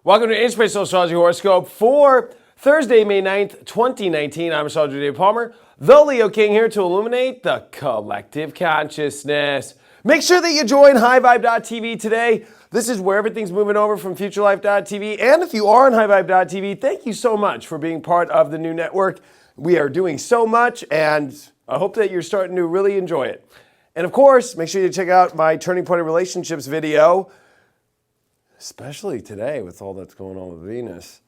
Welcome to Inspirational Astrology Horoscope for Thursday, May 9th, 2019. I'm Astrologer Dave Palmer, the Leo King, here to illuminate the collective consciousness. Make sure that you join highvibe.tv today. This is where everything's moving over from futurelife.tv. And if you are on highvibe.tv, thank you so much for being part of the new network. We are doing so much, and I hope that you're starting to really enjoy it. And of course, make sure you check out my Turning Point of Relationships video, especially today with all that's going on with Venus.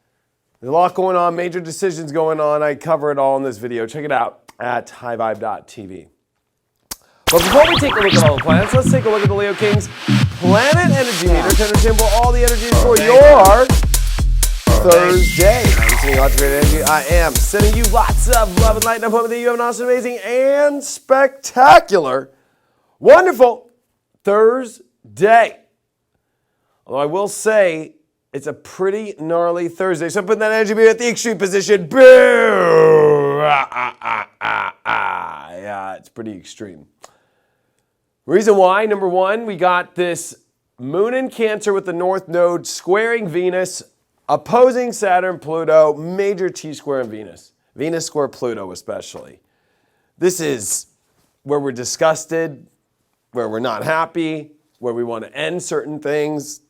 There's a lot going on, major decisions going on. I cover it all in this video. Check it out at highvibe.tv. But before we take a look at all the planets, let's take a look at the Leo King's planet energy meter to understand all the energies for your Thursday. I'm sending lots of great energy. I am sending you lots of love and light, and I'm hoping that you have an awesome, amazing, and spectacular, wonderful Thursday. Although I will say, it's a pretty gnarly Thursday. So put that energy meter at the extreme position. Boo! Yeah, it's pretty extreme. Reason why, number one, we got this moon in Cancer with the North Node squaring Venus, opposing Saturn, Pluto, major T-square in Venus. Venus square Pluto especially. This is where we're disgusted, where we're not happy, where we want to end certain things,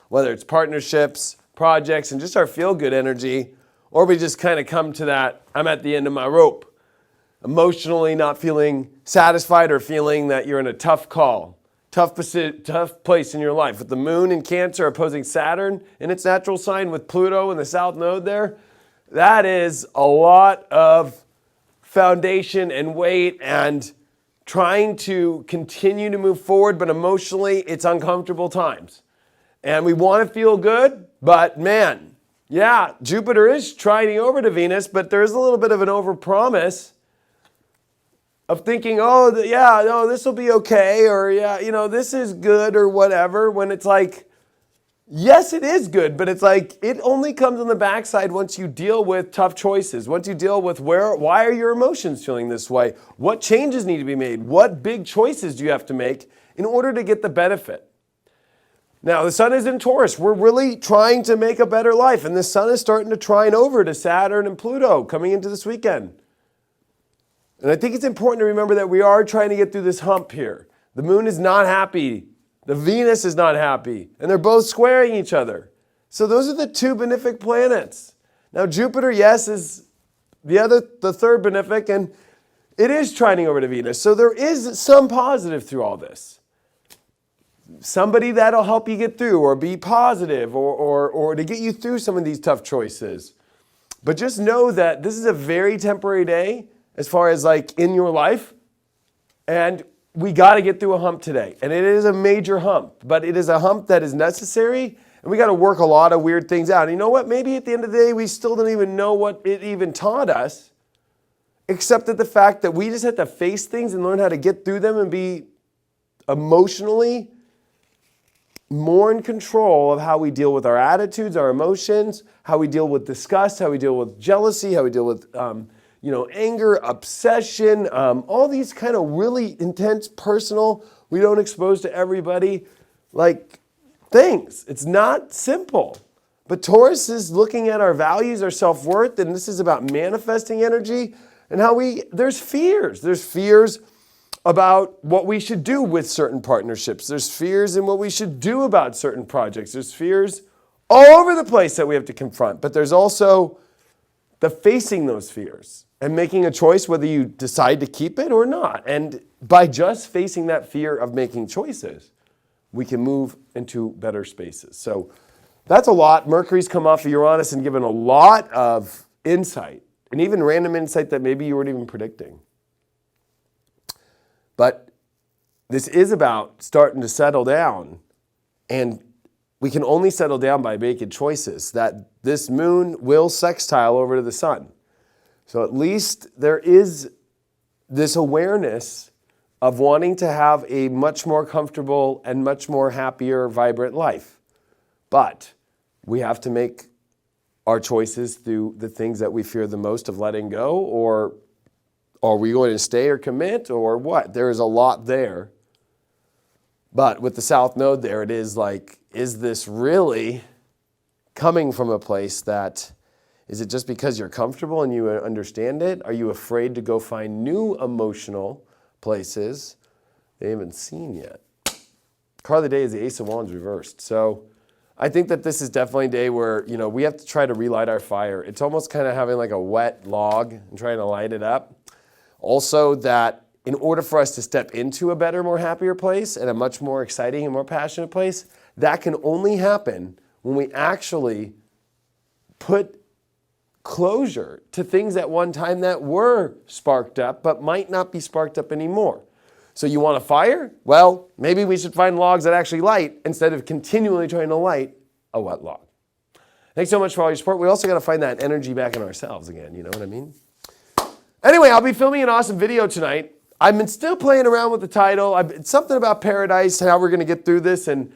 whether it's partnerships, projects, and just our feel-good energy, or we just kind of come to that, I'm at the end of my rope, emotionally not feeling satisfied or feeling that you're in a tough call, tough place in your life. With the moon in Cancer opposing Saturn in its natural sign with Pluto in the South Node there, that is a lot of foundation and weight and trying to continue to move forward, but emotionally it's uncomfortable times. And we want to feel good, but man, yeah, Jupiter is trining over to Venus, but there's a little bit of an overpromise of thinking, oh, yeah, no, this will be okay, or yeah, you know, this is good, or whatever, when it's like, yes, it is good, but it's like, it only comes on the backside once you deal with tough choices, once you deal with why are your emotions feeling this way? What changes need to be made? What big choices do you have to make in order to get the benefit? Now, the sun is in Taurus. We're really trying to make a better life, and the sun is starting to trine over to Saturn and Pluto coming into this weekend. And I think it's important to remember that we are trying to get through this hump here. The moon is not happy. The Venus is not happy, and they're both squaring each other. So those are the two benefic planets. Now, Jupiter, yes, is the third benefic, and it is trining over to Venus. So there is some positive through all this. Somebody that'll help you get through or be positive or to get you through some of these tough choices. But just know that this is a very temporary day as far as like in your life. And we got to get through a hump today. And it is a major hump, but it is a hump that is necessary. And we got to work a lot of weird things out. And you know what? Maybe at the end of the day, we still don't even know what it even taught us, except that the fact that we just have to face things and learn how to get through them and be emotionally more in control of how we deal with our attitudes, our emotions, how we deal with disgust, how we deal with jealousy, how we deal with anger, obsession, all these kind of really intense, personal, we don't expose to everybody, like things. It's not simple. But Taurus is looking at our values, our self-worth, and this is about manifesting energy and how there's fears. There's fears about what we should do with certain partnerships. There's fears in what we should do about certain projects. There's fears all over the place that we have to confront. But there's also the facing those fears and making a choice whether you decide to keep it or not. And by just facing that fear of making choices, we can move into better spaces. So that's a lot. Mercury's come off of Uranus and given a lot of insight, and even random insight that maybe you weren't even predicting. But this is about starting to settle down, and we can only settle down by making choices. That this moon will sextile over to the sun. So at least there is this awareness of wanting to have a much more comfortable and much more happier, vibrant life. But we have to make our choices through the things that we fear the most of letting go, or are we going to stay or commit, or what? There is a lot there. But with the South Node there, it is like, is this really coming from a place that, is it just because you're comfortable and you understand it? Are you afraid to go find new emotional places they haven't seen yet? Card of the day is the Ace of Wands reversed. So I think that this is definitely a day where, we have to try to relight our fire. It's almost kind of having like a wet log and trying to light it up. Also that in order for us to step into a better, more happier place and a much more exciting and more passionate place, that can only happen when we actually put closure to things at one time that were sparked up but might not be sparked up anymore. So you want a fire? Well, maybe we should find logs that actually light instead of continually trying to light a wet log. Thanks so much for all your support. We also got to find that energy back in ourselves again, you know what I mean? Anyway, I'll be filming an awesome video tonight. I've been still playing around with the title. It's something about paradise, how we're going to get through this, and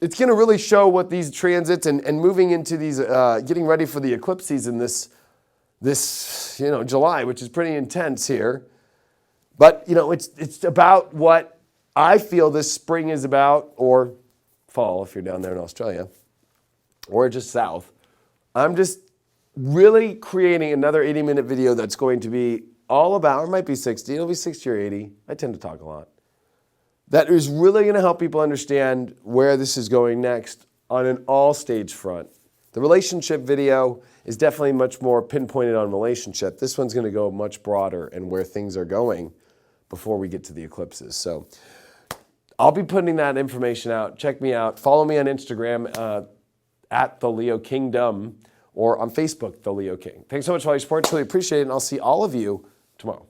it's going to really show what these transits and moving into these, getting ready for the eclipse season this July, which is pretty intense here. But, it's about what I feel this spring is about, or fall if you're down there in Australia, or just south. I'm just really creating another 80-minute video that's going to be all about, or it might be 60, it'll be 60 or 80. I tend to talk a lot. That is really going to help people understand where this is going next on an all-stage front. The relationship video is definitely much more pinpointed on relationship. This one's going to go much broader and where things are going before we get to the eclipses. So I'll be putting that information out. Check me out. Follow me on Instagram at The Leo Kingdom, or on Facebook, The Leo King. Thanks so much for all your support. Really appreciate it, and I'll see all of you tomorrow.